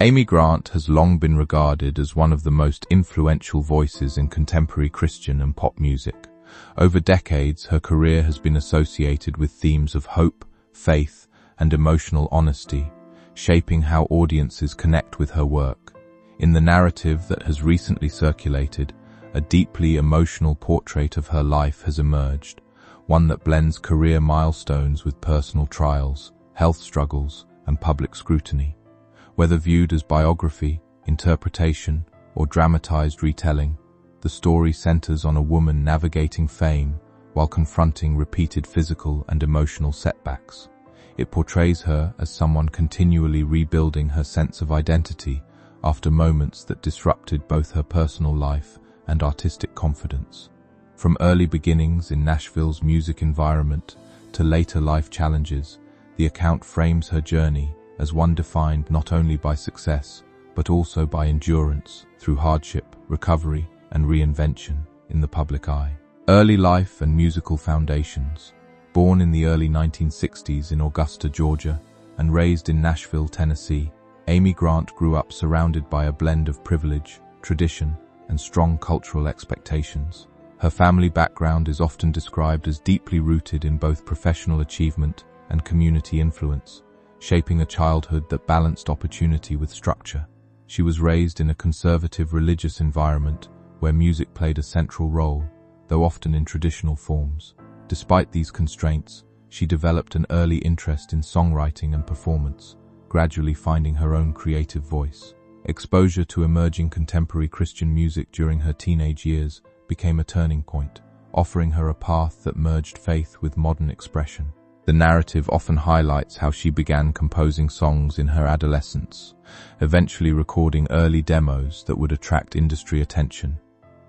Amy Grant has long been regarded as one of the most influential voices in contemporary Christian and pop music. Over decades, her career has been associated with themes of hope, faith, and emotional honesty, shaping how audiences connect with her work. In the narrative that has recently circulated, a deeply emotional portrait of her life has emerged, one that blends career milestones with personal trials, health struggles, and public scrutiny. Whether viewed as biography, interpretation, or dramatized retelling, the story centers on a woman navigating fame while confronting repeated physical and emotional setbacks. It portrays her as someone continually rebuilding her sense of identity after moments that disrupted both her personal life and artistic confidence. From early beginnings in Nashville's music environment to later life challenges, the account frames her journey as one defined not only by success, but also by endurance through hardship, recovery, and reinvention in the public eye. Early life and musical foundations. Born in the early 1960s in Augusta, Georgia, and raised in Nashville, Tennessee, Amy Grant grew up surrounded by a blend of privilege, tradition, and strong cultural expectations. Her family background is often described as deeply rooted in both professional achievement and community influence, shaping a childhood that balanced opportunity with structure. She was raised in a conservative religious environment where music played a central role, though often in traditional forms. Despite these constraints, she developed an early interest in songwriting and performance, gradually finding her own creative voice. Exposure to emerging contemporary Christian music during her teenage years became a turning point, offering her a path that merged faith with modern expression. The narrative often highlights how she began composing songs in her adolescence, eventually recording early demos that would attract industry attention.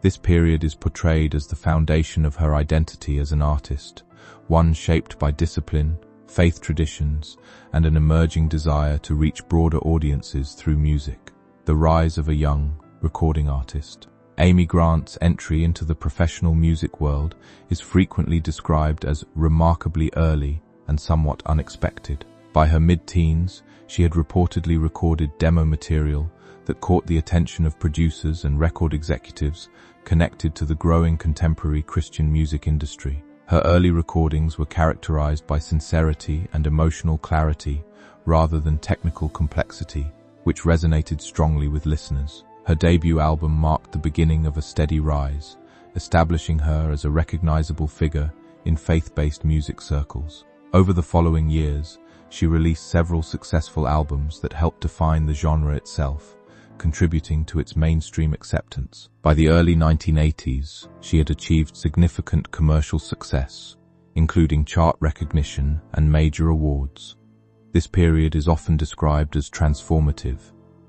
This period is portrayed as the foundation of her identity as an artist, one shaped by discipline, faith traditions, and an emerging desire to reach broader audiences through music. The rise of a young, recording artist. Amy Grant's entry into the professional music world is frequently described as remarkably early and somewhat unexpected. By her mid-teens, she had reportedly recorded demo material that caught the attention of producers and record executives connected to the growing contemporary Christian music industry. Her early recordings were characterized by sincerity and emotional clarity rather than technical complexity, which resonated strongly with listeners. Her debut album marked the beginning of a steady rise, establishing her as a recognizable figure in faith-based music circles. Over the following years, she released several successful albums that helped define the genre itself, contributing to its mainstream acceptance. By the early 1980s, she had achieved significant commercial success, including chart recognition and major awards. This period is often described as transformative,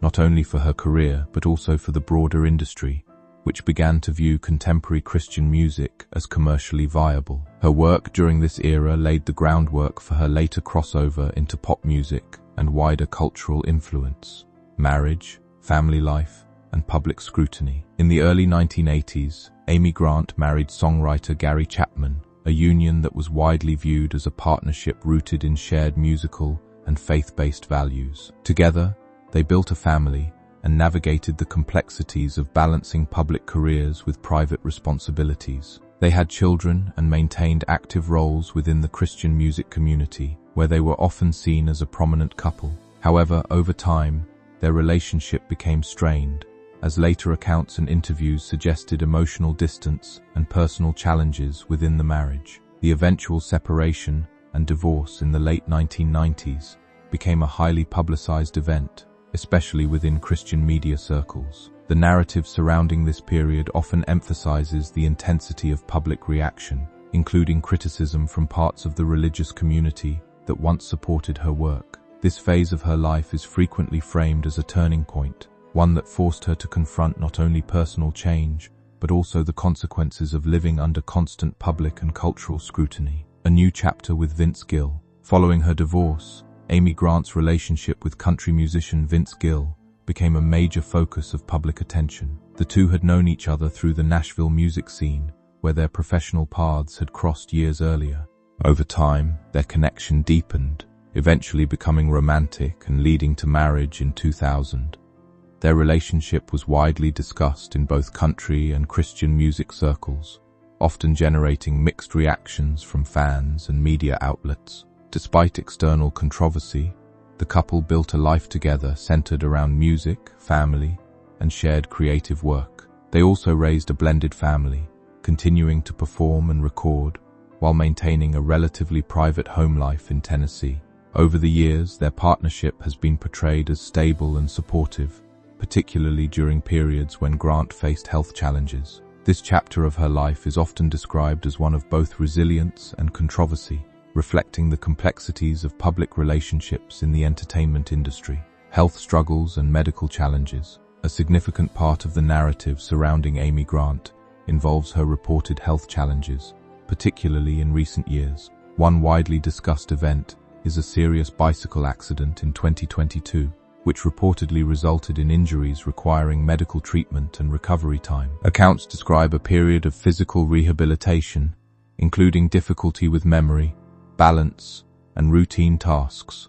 not only for her career but also for the broader industry, which began to view contemporary Christian music as commercially viable. Her work during this era laid the groundwork for her later crossover into pop music and wider cultural influence. Marriage, family life, and public scrutiny. In the early 1980s, Amy Grant married songwriter Gary Chapman, a union that was widely viewed as a partnership rooted in shared musical and faith-based values. Together, they built a family and navigated the complexities of balancing public careers with private responsibilities. They had children and maintained active roles within the Christian music community, where they were often seen as a prominent couple. However, over time, their relationship became strained, as later accounts and interviews suggested emotional distance and personal challenges within the marriage. The eventual separation and divorce in the late 1990s became a highly publicized event, especially within Christian media circles. The narrative surrounding this period often emphasizes the intensity of public reaction, including criticism from parts of the religious community that once supported her work. This phase of her life is frequently framed as a turning point, one that forced her to confront not only personal change, but also the consequences of living under constant public and cultural scrutiny. A new chapter with Vince Gill. Following her divorce, Amy Grant's relationship with country musician Vince Gill became a major focus of public attention. The two had known each other through the Nashville music scene, where their professional paths had crossed years earlier. Over time, their connection deepened, eventually becoming romantic and leading to marriage in 2000. Their relationship was widely discussed in both country and Christian music circles, often generating mixed reactions from fans and media outlets. Despite external controversy, the couple built a life together centered around music, family, and shared creative work. They also raised a blended family, continuing to perform and record while maintaining a relatively private home life in Tennessee. Over the years, their partnership has been portrayed as stable and supportive, particularly during periods when Grant faced health challenges. This chapter of her life is often described as one of both resilience and controversy, reflecting the complexities of public relationships in the entertainment industry. Health struggles and medical challenges. A significant part of the narrative surrounding Amy Grant involves her reported health challenges, particularly in recent years. One widely discussed event is a serious bicycle accident in 2022, which reportedly resulted in injuries requiring medical treatment and recovery time. Accounts describe a period of physical rehabilitation, including difficulty with memory, balance, and routine tasks.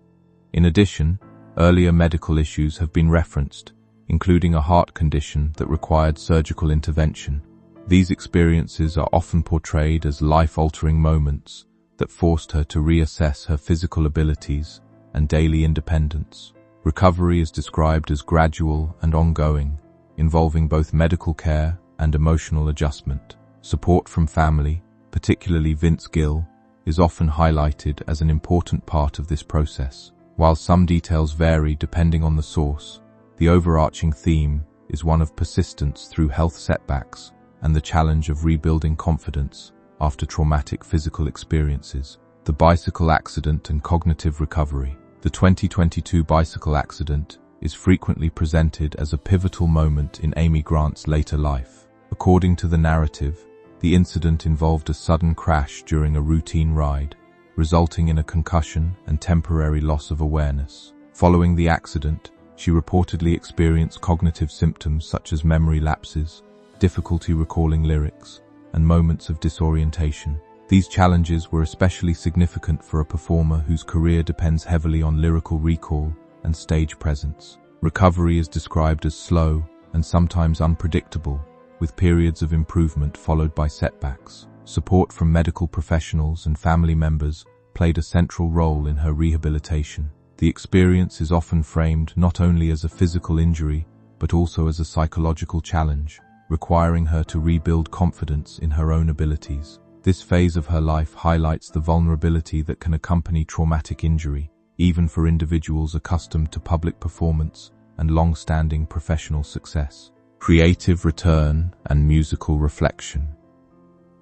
In addition, earlier medical issues have been referenced, including a heart condition that required surgical intervention. These experiences are often portrayed as life-altering moments that forced her to reassess her physical abilities and daily independence. Recovery is described as gradual and ongoing, involving both medical care and emotional adjustment. Support from family, particularly Vince Gill, is often highlighted as an important part of this process. While some details vary depending on the source, the overarching theme is one of persistence through health setbacks and the challenge of rebuilding confidence after traumatic physical experiences. The bicycle accident and cognitive recovery. The 2022 bicycle accident is frequently presented as a pivotal moment in Amy Grant's later life. According to the narrative, the incident involved a sudden crash during a routine ride, resulting in a concussion and temporary loss of awareness. Following the accident, she reportedly experienced cognitive symptoms such as memory lapses, difficulty recalling lyrics, and moments of disorientation. These challenges were especially significant for a performer whose career depends heavily on lyrical recall and stage presence. Recovery is described as slow and sometimes unpredictable, with periods of improvement followed by setbacks. Support from medical professionals and family members played a central role in her rehabilitation. The experience is often framed not only as a physical injury, but also as a psychological challenge, requiring her to rebuild confidence in her own abilities. This phase of her life highlights the vulnerability that can accompany traumatic injury, even for individuals accustomed to public performance and long-standing professional success. Creative return and musical reflection.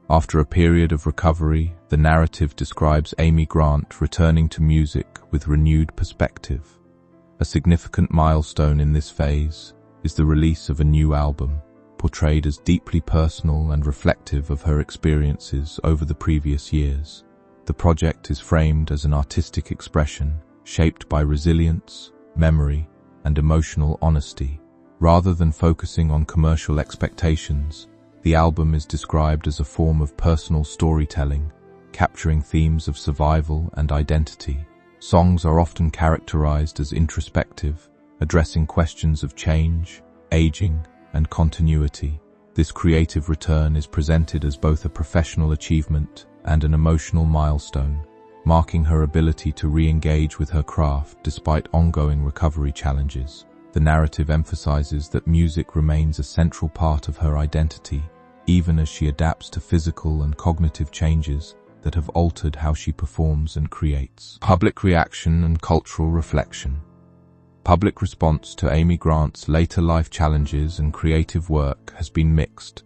After a period of recovery, the narrative describes Amy Grant returning to music with renewed perspective. A significant milestone in this phase is the release of a new album, portrayed as deeply personal and reflective of her experiences over the previous years. The project is framed as an artistic expression, shaped by resilience, memory, and emotional honesty. Rather than focusing on commercial expectations, the album is described as a form of personal storytelling, capturing themes of survival and identity. Songs are often characterized as introspective, addressing questions of change, aging, and continuity. This creative return is presented as both a professional achievement and an emotional milestone, marking her ability to re-engage with her craft despite ongoing recovery challenges. The narrative emphasizes that music remains a central part of her identity, even as she adapts to physical and cognitive changes that have altered how she performs and creates. Public reaction and cultural reflection. Public response to Amy Grant's later life challenges and creative work has been mixed,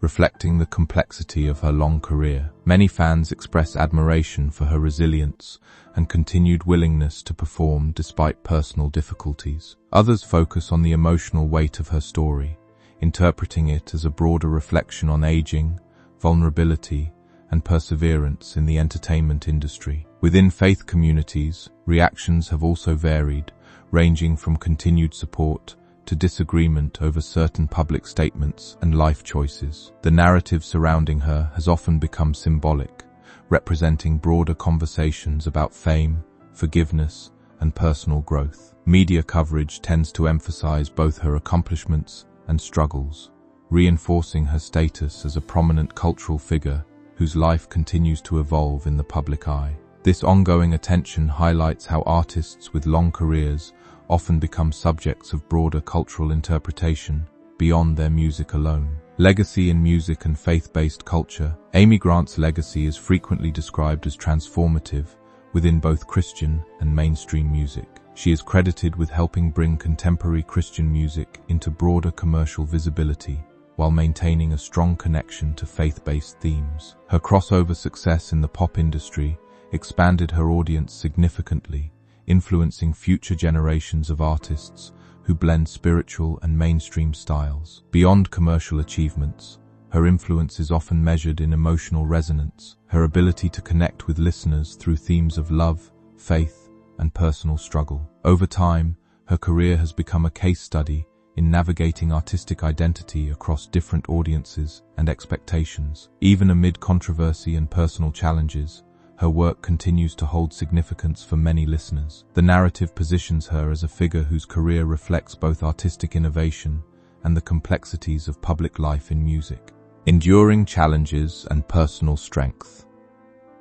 reflecting the complexity of her long career. Many fans express admiration for her resilience and continued willingness to perform despite personal difficulties. Others focus on the emotional weight of her story, interpreting it as a broader reflection on aging, vulnerability, and perseverance in the entertainment industry. Within faith communities, reactions have also varied, ranging from continued support to disagreement over certain public statements and life choices. The narrative surrounding her has often become symbolic, representing broader conversations about fame, forgiveness, and personal growth. Media coverage tends to emphasize both her accomplishments and struggles, reinforcing her status as a prominent cultural figure whose life continues to evolve in the public eye. This ongoing attention highlights how artists with long careers often become subjects of broader cultural interpretation beyond their music alone. Legacy in music and faith-based culture. Amy Grant's legacy is frequently described as transformative within both Christian and mainstream music. She is credited with helping bring contemporary Christian music into broader commercial visibility while maintaining a strong connection to faith-based themes. Her crossover success in the pop industry expanded her audience significantly, influencing future generations of artists who blend spiritual and mainstream styles. Beyond commercial achievements, her influence is often measured in emotional resonance, her ability to connect with listeners through themes of love, faith, and personal struggle. Over time, her career has become a case study in navigating artistic identity across different audiences and expectations. Even amid controversy and personal challenges, her work continues to hold significance for many listeners. The narrative positions her as a figure whose career reflects both artistic innovation and the complexities of public life in music. Enduring challenges and personal strength.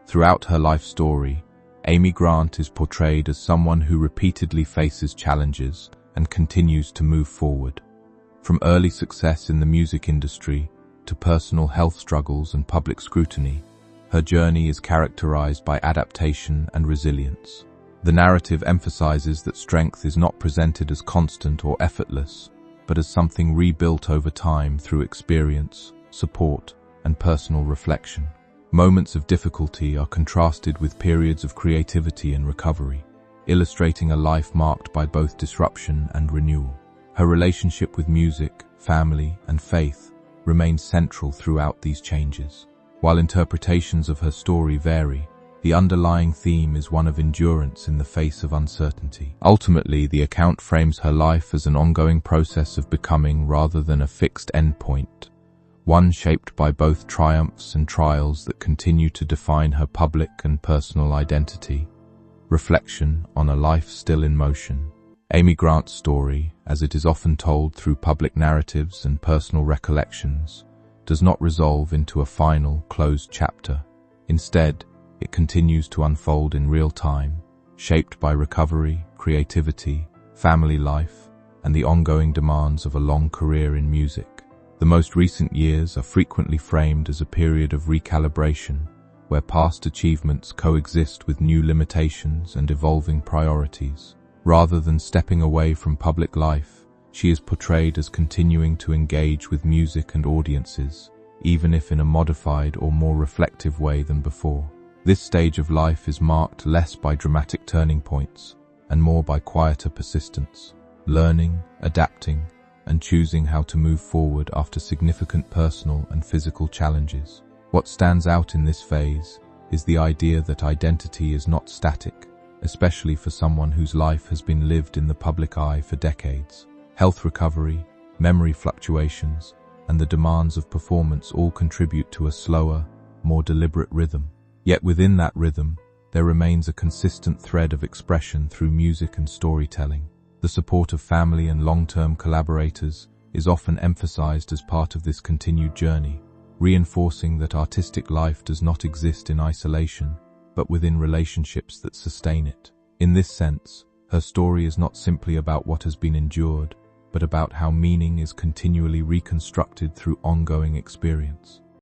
Throughout her life story, Amy Grant is portrayed as someone who repeatedly faces challenges and continues to move forward. From early success in the music industry to personal health struggles and public scrutiny, her journey is characterized by adaptation and resilience. The narrative emphasizes that strength is not presented as constant or effortless, but as something rebuilt over time through experience, support, and personal reflection. Moments of difficulty are contrasted with periods of creativity and recovery, illustrating a life marked by both disruption and renewal. Her relationship with music, family, and faith remains central throughout these changes. While interpretations of her story vary, the underlying theme is one of endurance in the face of uncertainty. Ultimately, the account frames her life as an ongoing process of becoming rather than a fixed endpoint, one shaped by both triumphs and trials that continue to define her public and personal identity. Reflection on a life still in motion. Amy Grant's story, as it is often told through public narratives and personal recollections, does not resolve into a final, closed chapter. Instead, it continues to unfold in real time, shaped by recovery, creativity, family life, and the ongoing demands of a long career in music. The most recent years are frequently framed as a period of recalibration, where past achievements coexist with new limitations and evolving priorities. Rather than stepping away from public life, she is portrayed as continuing to engage with music and audiences, even if in a modified or more reflective way than before. This stage of life is marked less by dramatic turning points and more by quieter persistence, learning, adapting, and choosing how to move forward after significant personal and physical challenges. What stands out in this phase is the idea that identity is not static, especially for someone whose life has been lived in the public eye for decades. Health recovery, memory fluctuations, and the demands of performance all contribute to a slower, more deliberate rhythm. Yet within that rhythm, there remains a consistent thread of expression through music and storytelling. The support of family and long-term collaborators is often emphasized as part of this continued journey, reinforcing that artistic life does not exist in isolation, but within relationships that sustain it. In this sense, her story is not simply about what has been endured, but about how meaning is continually reconstructed through ongoing experience.